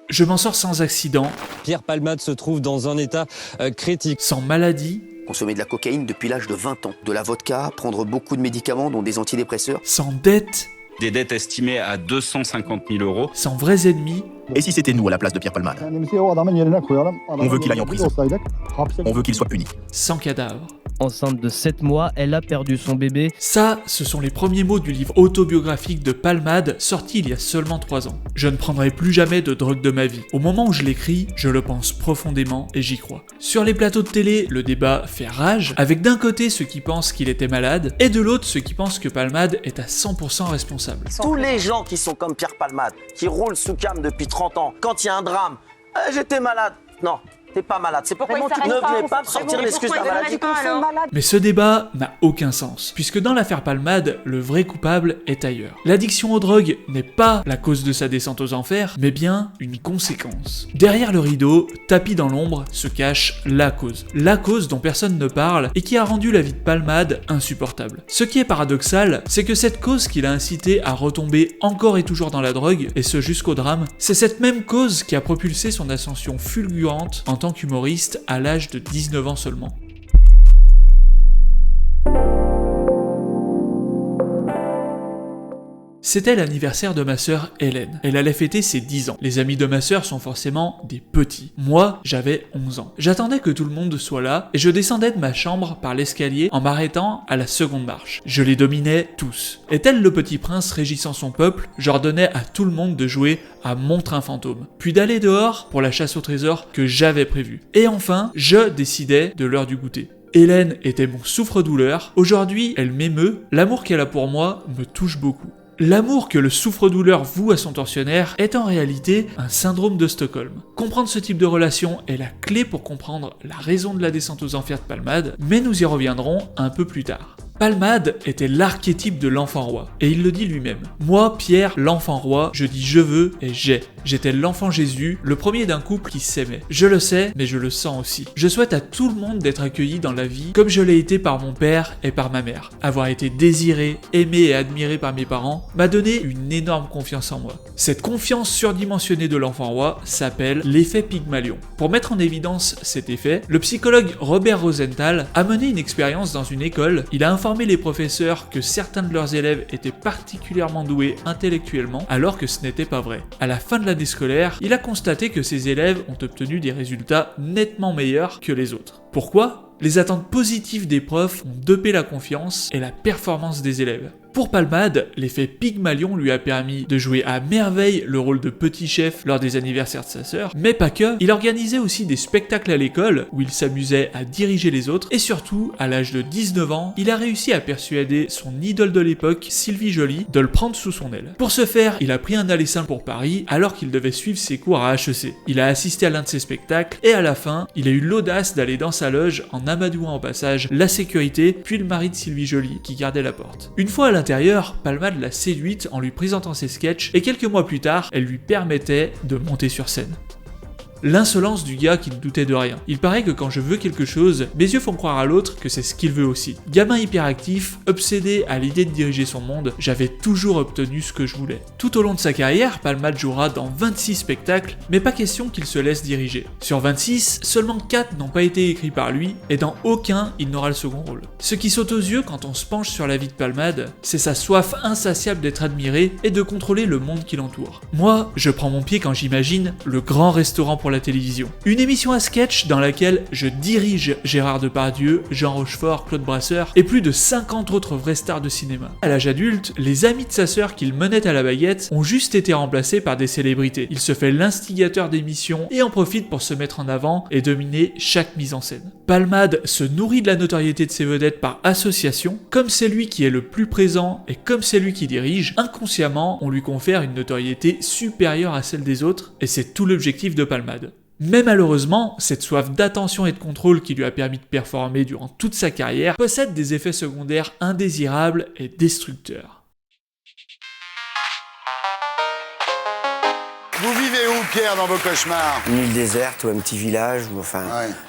Je m'en sors sans accident, Pierre Palmade se trouve dans un état critique. sans maladie, Consommer de la cocaïne depuis l'âge de 20 ans, de la vodka, prendre beaucoup de médicaments dont des antidépresseurs. sans dette, Des dettes estimées à 250 000 euros. sans vrais ennemis. Et si c'était nous à la place de Pierre Palmade? On veut qu'il aille en prison. On veut qu'il soit puni. Sans cadavre. Enceinte de 7 mois, elle a perdu son bébé. Ça, ce sont les premiers mots du livre autobiographique de Palmade, sorti il y a seulement 3 ans. Je ne prendrai plus jamais de drogue de ma vie. Au moment où je l'écris, je le pense profondément et j'y crois. Sur les plateaux de télé, le débat fait rage, avec d'un côté ceux qui pensent qu'il était malade, et de l'autre ceux qui pensent que Palmade est à 100% responsable. Tous les gens qui sont comme Pierre Palmade, qui roulent sous cam depuis 30 ans, quand il y a un drame, j'étais malade. Non, t'es pas malade. C'est pourquoi ne venez pas me sortir l'excuse de la maladie. Mais ce débat n'a aucun sens, puisque dans l'affaire Palmade, le vrai coupable est ailleurs. L'addiction aux drogues n'est pas la cause de sa descente aux enfers, mais bien une conséquence. Derrière le rideau, tapis dans l'ombre, se cache la cause dont personne ne parle et qui a rendu la vie de Palmade insupportable. Ce qui est paradoxal, c'est que cette cause qui l'a incité à retomber encore et toujours dans la drogue, et ce jusqu'au drame, c'est cette même cause qui a propulsé son ascension fulgurante en tant qu'humoriste à l'âge de 19 ans seulement. C'était l'anniversaire de ma sœur Hélène. Elle allait fêter ses 10 ans. Les amis de ma sœur sont forcément des petits. Moi, j'avais 11 ans. J'attendais que tout le monde soit là et je descendais de ma chambre par l'escalier en m'arrêtant à la seconde marche. Je les dominais tous. Et tel le petit prince régissant son peuple, j'ordonnais à tout le monde de jouer à mon train fantôme, puis d'aller dehors pour la chasse au trésor que j'avais prévue. Et enfin, je décidais de l'heure du goûter. Hélène était mon souffre-douleur. Aujourd'hui, elle m'émeut. L'amour qu'elle a pour moi me touche beaucoup. L'amour que le souffre-douleur voue à son tortionnaire est en réalité un syndrome de Stockholm. Comprendre ce type de relation est la clé pour comprendre la raison de la descente aux enfers de Palmade, mais nous y reviendrons un peu plus tard. Palmade était l'archétype de l'enfant roi, et il le dit lui-même. Moi, Pierre, l'enfant roi, je dis je veux et j'ai. J'étais l'enfant Jésus, le premier d'un couple qui s'aimait. Je le sais, mais je le sens aussi. Je souhaite à tout le monde d'être accueilli dans la vie comme je l'ai été par mon père et par ma mère. Avoir été désiré, aimé et admiré par mes parents m'a donné une énorme confiance en moi. Cette confiance surdimensionnée de l'enfant roi s'appelle l'effet Pygmalion. Pour mettre en évidence cet effet, le psychologue Robert Rosenthal a mené une expérience dans une école. Il a informé les professeurs que certains de leurs élèves étaient particulièrement doués intellectuellement, alors que ce n'était pas vrai. À la fin de l'année scolaire, il a constaté que ses élèves ont obtenu des résultats nettement meilleurs que les autres. Pourquoi ? Les attentes positives des profs ont dopé la confiance et la performance des élèves. Pour Palmade, l'effet Pygmalion lui a permis de jouer à merveille le rôle de petit chef lors des anniversaires de sa sœur, mais pas que, il organisait aussi des spectacles à l'école où il s'amusait à diriger les autres, et surtout, à l'âge de 19 ans, il a réussi à persuader son idole de l'époque, Sylvie Joly, de le prendre sous son aile. Pour ce faire, il a pris un aller simple pour Paris alors qu'il devait suivre ses cours à HEC. Il a assisté à l'un de ses spectacles, et à la fin, il a eu l'audace d'aller dans sa loge en amadouant au passage la sécurité, puis le mari de Sylvie Joly qui gardait la porte. Une fois à l'intérieur, Palmade l'a séduite en lui présentant ses sketchs et quelques mois plus tard, elle lui permettait de monter sur scène. L'insolence du gars qui ne doutait de rien. Il paraît que quand je veux quelque chose, mes yeux font croire à l'autre que c'est ce qu'il veut aussi. Gamin hyperactif, obsédé à l'idée de diriger son monde, j'avais toujours obtenu ce que je voulais. Tout au long de sa carrière, Palmade jouera dans 26 spectacles, mais pas question qu'il se laisse diriger. Sur 26, seulement 4 n'ont pas été écrits par lui, et dans aucun il n'aura le second rôle. Ce qui saute aux yeux quand on se penche sur la vie de Palmade, c'est sa soif insatiable d'être admiré et de contrôler le monde qui l'entoure. Moi, je prends mon pied quand j'imagine le grand restaurant pour la télévision. Une émission à sketch dans laquelle je dirige Gérard Depardieu, Jean Rochefort, Claude Brasseur et plus de 50 autres vraies stars de cinéma. À l'âge adulte, les amis de sa sœur qu'il menait à la baguette ont juste été remplacés par des célébrités. Il se fait l'instigateur d'émissions et en profite pour se mettre en avant et dominer chaque mise en scène. Palmade se nourrit de la notoriété de ses vedettes par association. Comme c'est lui qui est le plus présent et comme c'est lui qui dirige, inconsciemment, on lui confère une notoriété supérieure à celle des autres et c'est tout l'objectif de Palmade. Mais malheureusement, cette soif d'attention et de contrôle qui lui a permis de performer durant toute sa carrière possède des effets secondaires indésirables et destructeurs. Vous vivez où, Pierre, dans vos cauchemars? Une île déserte ou un petit village, ou enfin,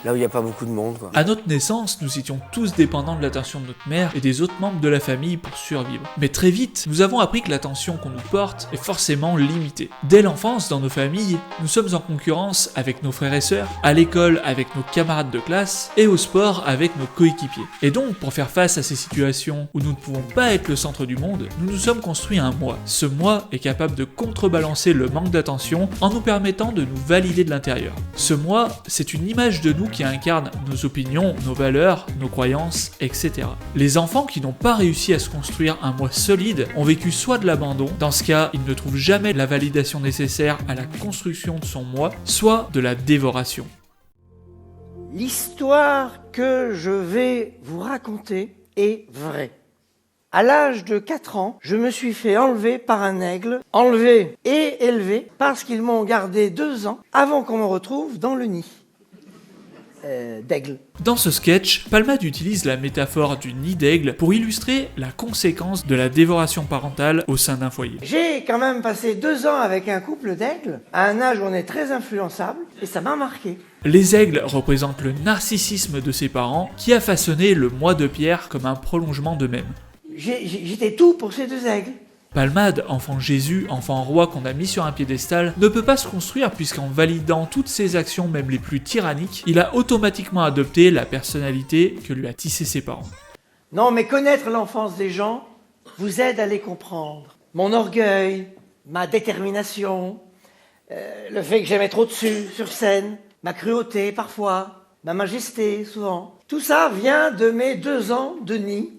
là où il n'y a pas beaucoup de monde, quoi. À notre naissance, nous étions tous dépendants de l'attention de notre mère et des autres membres de la famille pour survivre. Mais très vite, nous avons appris que l'attention qu'on nous porte est forcément limitée. Dès l'enfance, dans nos familles, nous sommes en concurrence avec nos frères et sœurs, à l'école avec nos camarades de classe et au sport avec nos coéquipiers. Et donc, pour faire face à ces situations où nous ne pouvons pas être le centre du monde, nous nous sommes construits un moi. Ce moi est capable de contrebalancer le manque d'attention en nous permettant de nous valider de l'intérieur. Ce moi, c'est une image de nous qui incarne nos opinions, nos valeurs, nos croyances, etc. Les enfants qui n'ont pas réussi à se construire un moi solide ont vécu soit de l'abandon, dans ce cas, ils ne trouvent jamais la validation nécessaire à la construction de son moi, soit de la dévoration. L'histoire que je vais vous raconter est vraie. À l'âge de 4 ans, je me suis fait enlever par un aigle, enlevé et élevé, parce qu'ils m'ont gardé 2 ans avant qu'on me retrouve dans le nid d'aigle. Dans ce sketch, Palmade utilise la métaphore du nid d'aigle pour illustrer la conséquence de la dévoration parentale au sein d'un foyer. J'ai quand même passé 2 ans avec un couple d'aigles, à un âge où on est très influençable, et ça m'a marqué. Les aigles représentent le narcissisme de ses parents qui a façonné le moi de Pierre comme un prolongement d'eux-mêmes. J'étais tout pour ces 2 aigles. Palmade, enfant Jésus, enfant roi qu'on a mis sur un piédestal, ne peut pas se construire puisqu'en validant toutes ses actions, même les plus tyranniques, il a automatiquement adopté la personnalité que lui a tissé ses parents. Non, mais connaître l'enfance des gens vous aide à les comprendre. Mon orgueil, ma détermination, le fait que j'aimais trop dessus sur scène, ma cruauté parfois, ma majesté souvent. Tout ça vient de mes 2 ans de nid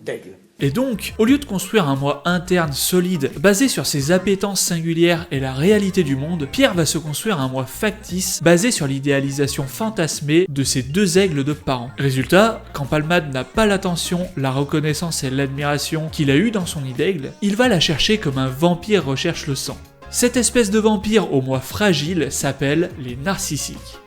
d'aigle. Et donc, au lieu de construire un moi interne solide, basé sur ses appétences singulières et la réalité du monde, Pierre va se construire un moi factice, basé sur l'idéalisation fantasmée de ses 2 aigles de parents. Résultat, quand Palmade n'a pas l'attention, la reconnaissance et l'admiration qu'il a eu dans son nid d'aigle, il va la chercher comme un vampire recherche le sang. Cette espèce de vampire au moi fragile s'appelle les narcissiques.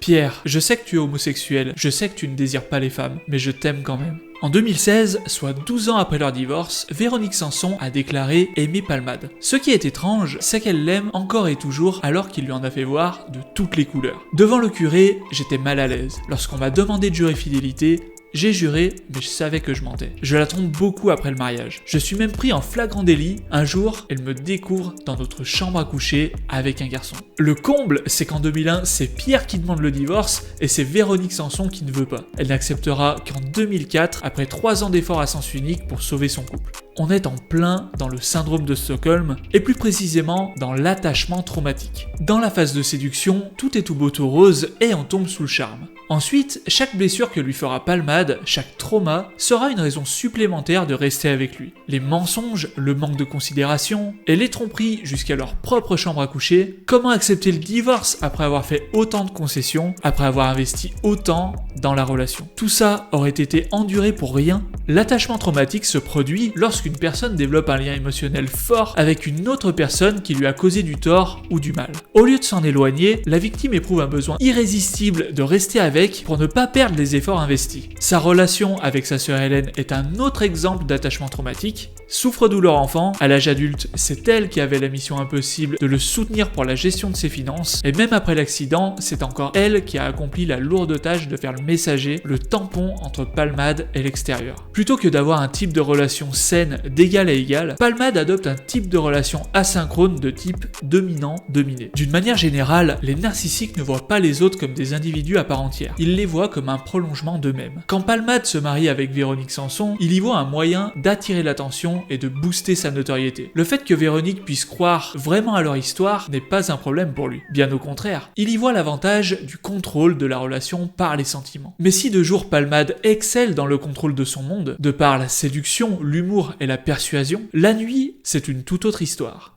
Pierre, je sais que tu es homosexuel, je sais que tu ne désires pas les femmes, mais je t'aime quand même. En 2016, soit 12 ans après leur divorce, Véronique Sanson a déclaré aimer Palmade. Ce qui est étrange, c'est qu'elle l'aime encore et toujours alors qu'il lui en a fait voir de toutes les couleurs. Devant le curé, j'étais mal à l'aise. Lorsqu'on m'a demandé de jurer fidélité, j'ai juré, mais je savais que je mentais. Je la trompe beaucoup après le mariage. Je suis même pris en flagrant délit. Un jour, elle me découvre dans notre chambre à coucher avec un garçon. Le comble, c'est qu'en 2001, c'est Pierre qui demande le divorce et c'est Véronique Sanson qui ne veut pas. Elle n'acceptera qu'en 2004, après 3 ans d'efforts à sens unique pour sauver son couple. On est en plein dans le syndrome de Stockholm, et plus précisément dans l'attachement traumatique. Dans la phase de séduction, tout est tout beau tout rose et on tombe sous le charme. Ensuite, chaque blessure que lui fera Palmade, chaque trauma, sera une raison supplémentaire de rester avec lui. Les mensonges, le manque de considération, et les tromperies jusqu'à leur propre chambre à coucher, comment accepter le divorce après avoir fait autant de concessions, après avoir investi autant dans la relation. Tout ça aurait été enduré pour rien. L'attachement traumatique se produit lorsqu'une personne développe un lien émotionnel fort avec une autre personne qui lui a causé du tort ou du mal. Au lieu de s'en éloigner, la victime éprouve un besoin irrésistible de rester avec pour ne pas perdre les efforts investis. Sa relation avec sa sœur Hélène est un autre exemple d'attachement traumatique. Souffre-douleur enfant, à l'âge adulte, c'est elle qui avait la mission impossible de le soutenir pour la gestion de ses finances, et même après l'accident, c'est encore elle qui a accompli la lourde tâche de faire le messager, le tampon entre Palmade et l'extérieur. Plutôt que d'avoir un type de relation saine d'égal à égal, Palmade adopte un type de relation asynchrone de type dominant-dominé. D'une manière générale, les narcissiques ne voient pas les autres comme des individus à part entière. Ils les voient comme un prolongement d'eux-mêmes. Quand Palmade se marie avec Véronique Sanson, il y voit un moyen d'attirer l'attention et de booster sa notoriété. Le fait que Véronique puisse croire vraiment à leur histoire n'est pas un problème pour lui. Bien au contraire, il y voit l'avantage du contrôle de la relation par les sentiments. Mais si de jour Palmade excelle dans le contrôle de son monde, de par la séduction, l'humour et la persuasion, la nuit, c'est une toute autre histoire.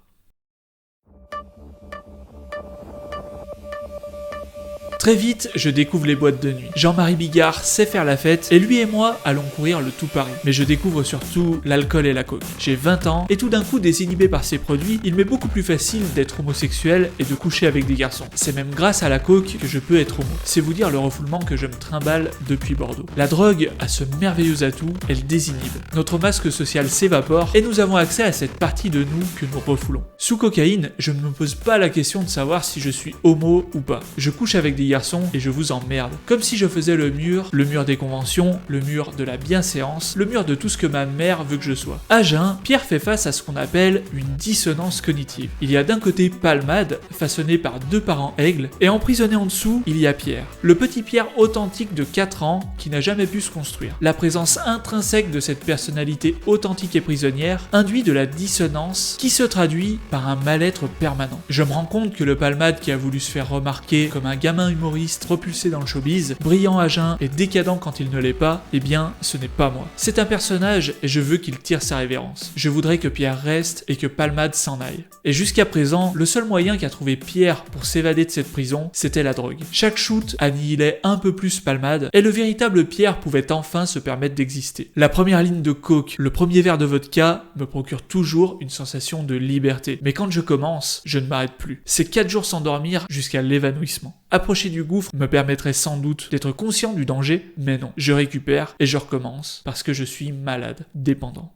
Très vite, je découvre les boîtes de nuit. Jean-Marie Bigard sait faire la fête et lui et moi allons courir le tout Paris. Mais je découvre surtout l'alcool et la coke. J'ai 20 ans et tout d'un coup désinhibé par ces produits, il m'est beaucoup plus facile d'être homosexuel et de coucher avec des garçons. C'est même grâce à la coke que je peux être homo. C'est vous dire le refoulement que je me trimballe depuis Bordeaux. La drogue a ce merveilleux atout, elle désinhibe. Notre masque social s'évapore et nous avons accès à cette partie de nous que nous refoulons. Sous cocaïne, je ne me pose pas la question de savoir si je suis homo ou pas. Je couche avec des garçons et je vous emmerde. Comme si je faisais le mur des conventions, le mur de la bienséance, le mur de tout ce que ma mère veut que je sois. À jeun, Pierre fait face à ce qu'on appelle une dissonance cognitive. Il y a d'un côté Palmade, façonné par deux parents aigles, et emprisonné en dessous, il y a Pierre. Le petit Pierre authentique de 4 ans qui n'a jamais pu se construire. La présence intrinsèque de cette personnalité authentique et prisonnière induit de la dissonance qui se traduit par un mal-être permanent. Je me rends compte que le Palmade qui a voulu se faire remarquer comme un gamin humoriste propulsé dans le showbiz, brillant à jeun et décadent quand il ne l'est pas, eh bien, ce n'est pas moi. C'est un personnage et je veux qu'il tire sa révérence. Je voudrais que Pierre reste et que Palmade s'en aille. Et jusqu'à présent, le seul moyen qu'a trouvé Pierre pour s'évader de cette prison, c'était la drogue. Chaque shoot annihilait un peu plus Palmade et le véritable Pierre pouvait enfin se permettre d'exister. La première ligne de coke, le premier verre de vodka me procure toujours une sensation de liberté. Mais quand je commence, je ne m'arrête plus. C'est 4 jours sans dormir jusqu'à l'évanouissement. Approcher du gouffre me permettrait sans doute d'être conscient du danger, mais non, je récupère et je recommence parce que je suis malade, dépendant.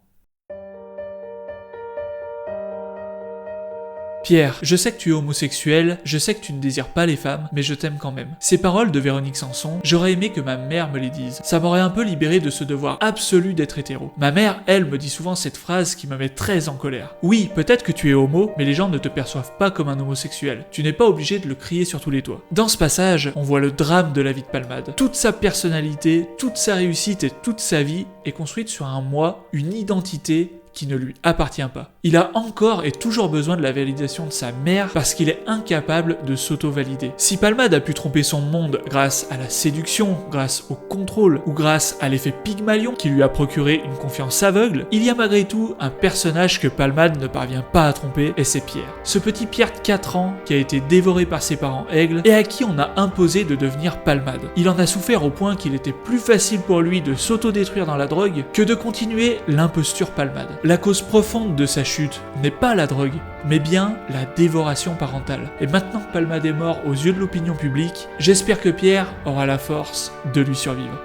Pierre, je sais que tu es homosexuel, je sais que tu ne désires pas les femmes, mais je t'aime quand même. Ces paroles de Véronique Sanson, j'aurais aimé que ma mère me les dise. Ça m'aurait un peu libéré de ce devoir absolu d'être hétéro. Ma mère, elle, me dit souvent cette phrase qui me met très en colère. Oui, peut-être que tu es homo, mais les gens ne te perçoivent pas comme un homosexuel. Tu n'es pas obligé de le crier sur tous les toits. Dans ce passage, on voit le drame de la vie de Palmade. Toute sa personnalité, toute sa réussite et toute sa vie est construite sur un moi, une identité qui ne lui appartient pas. Il a encore et toujours besoin de la validation de sa mère parce qu'il est incapable de s'auto-valider. Si Palmade a pu tromper son monde grâce à la séduction, grâce au contrôle ou grâce à l'effet Pygmalion qui lui a procuré une confiance aveugle, il y a malgré tout un personnage que Palmade ne parvient pas à tromper et c'est Pierre. Ce petit Pierre de 4 ans qui a été dévoré par ses parents aigles et à qui on a imposé de devenir Palmade. Il en a souffert au point qu'il était plus facile pour lui de s'auto-détruire dans la drogue que de continuer l'imposture Palmade. La cause profonde de sa chute n'est pas la drogue, mais bien la dévoration parentale. Et maintenant que Palmade est mort aux yeux de l'opinion publique, j'espère que Pierre aura la force de lui survivre.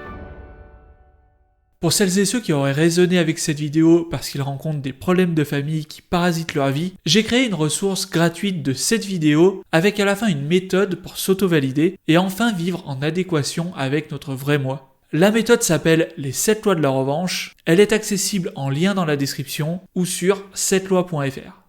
Pour celles et ceux qui auraient raisonné avec cette vidéo parce qu'ils rencontrent des problèmes de famille qui parasitent leur vie, j'ai créé une ressource gratuite de cette vidéo avec à la fin une méthode pour s'auto-valider et enfin vivre en adéquation avec notre vrai moi. La méthode s'appelle les 7 lois de la revanche, elle est accessible en lien dans la description ou sur 7lois.fr.